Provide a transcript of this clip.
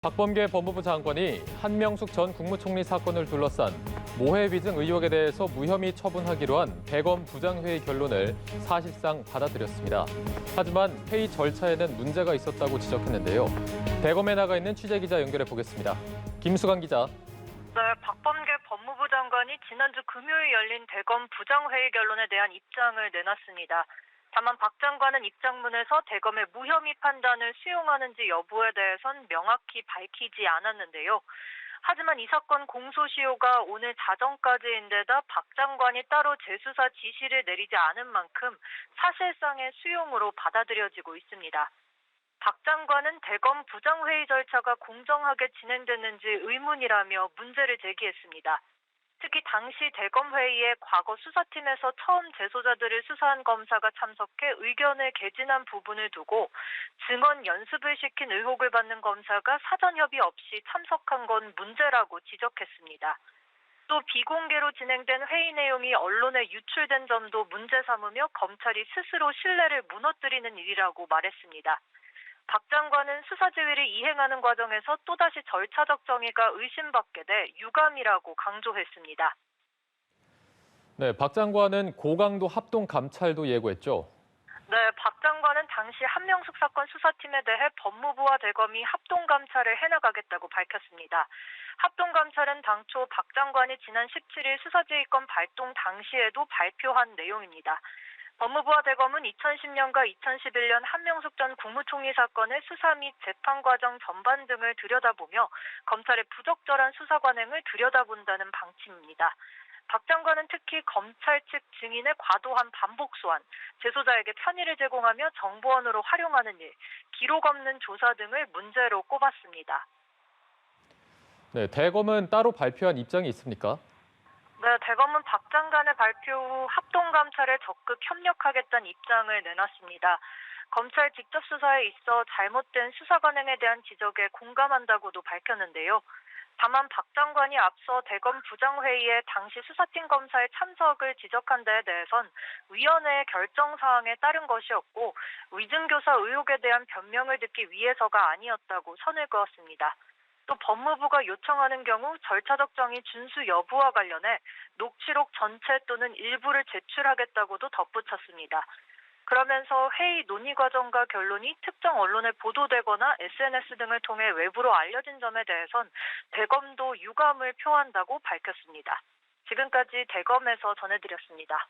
박범계 법무부 장관이 한명숙 전 국무총리 사건을 둘러싼 모해 위증 의혹에 대해서 무혐의 처분하기로 한 대검 부장회의 결론을 사실상 받아들였습니다. 하지만 회의 절차에는 문제가 있었다고 지적했는데요. 대검에 나가 있는 취재기자 연결해 보겠습니다. 김수강 기자. 네, 박범계 법무부 장관이 지난주 금요일 열린 대검 부장회의 결론에 대한 입장을 내놨습니다. 다만 박 장관은 입장문에서 대검의 무혐의 판단을 수용하는지 여부에 대해선 명확히 밝히지 않았는데요. 하지만 이 사건 공소시효가 오늘 자정까지인데다 박 장관이 따로 재수사 지시를 내리지 않은 만큼 사실상의 수용으로 받아들여지고 있습니다. 박 장관은 대검 부장회의 절차가 공정하게 진행됐는지 의문이라며 문제를 제기했습니다. 특히 당시 대검 회의에 과거 수사팀에서 처음 재소자들을 수사한 검사가 참석해 의견을 개진한 부분을 두고 증언 연습을 시킨 의혹을 받는 검사가 사전 협의 없이 참석한 건 문제라고 지적했습니다. 또 비공개로 진행된 회의 내용이 언론에 유출된 점도 문제 삼으며 검찰이 스스로 신뢰를 무너뜨리는 일이라고 말했습니다. 박 장관은 수사 지휘를 이행하는 과정에서 또다시 절차적 정의가 의심받게 돼 유감이라고 강조했습니다. 네, 박 장관은 고강도 합동 감찰도 예고했죠. 네, 박 장관은 당시 한명숙 사건 수사팀에 대해 법무부와 대검이 합동 감찰을 해나가겠다고 밝혔습니다. 합동 감찰은 당초 박 장관이 지난 17일 수사지휘권 발동 당시에도 발표한 내용입니다. 법무부와 대검은 2010년과 2011년 한명숙 전 국무총리 사건의 수사 및 재판 과정 전반 등을 들여다보며 검찰의 부적절한 수사 관행을 들여다본다는 방침입니다. 박 장관은 특히 검찰 측 증인의 과도한 반복 소환, 재소자에게 편의를 제공하며 정보원으로 활용하는 일, 기록 없는 조사 등을 문제로 꼽았습니다. 네, 대검은 따로 발표한 입장이 있습니까? 네, 대검은 박 장관의 발표 후 합동감찰에 적극 협력하겠다는 입장을 내놨습니다. 검찰 직접 수사에 있어 잘못된 수사 관행에 대한 지적에 공감한다고도 밝혔는데요. 다만 박 장관이 앞서 대검 부장회의에 당시 수사팀 검사의 참석을 지적한 데에 대해선 위원회의 결정 사항에 따른 것이었고 위증교사 의혹에 대한 변명을 듣기 위해서가 아니었다고 선을 그었습니다. 또 법무부가 요청하는 경우 절차적 정의 준수 여부와 관련해 녹취록 전체 또는 일부를 제출하겠다고도 덧붙였습니다. 그러면서 회의 논의 과정과 결론이 특정 언론에 보도되거나 SNS 등을 통해 외부로 알려진 점에 대해선 대검도 유감을 표한다고 밝혔습니다. 지금까지 대검에서 전해드렸습니다.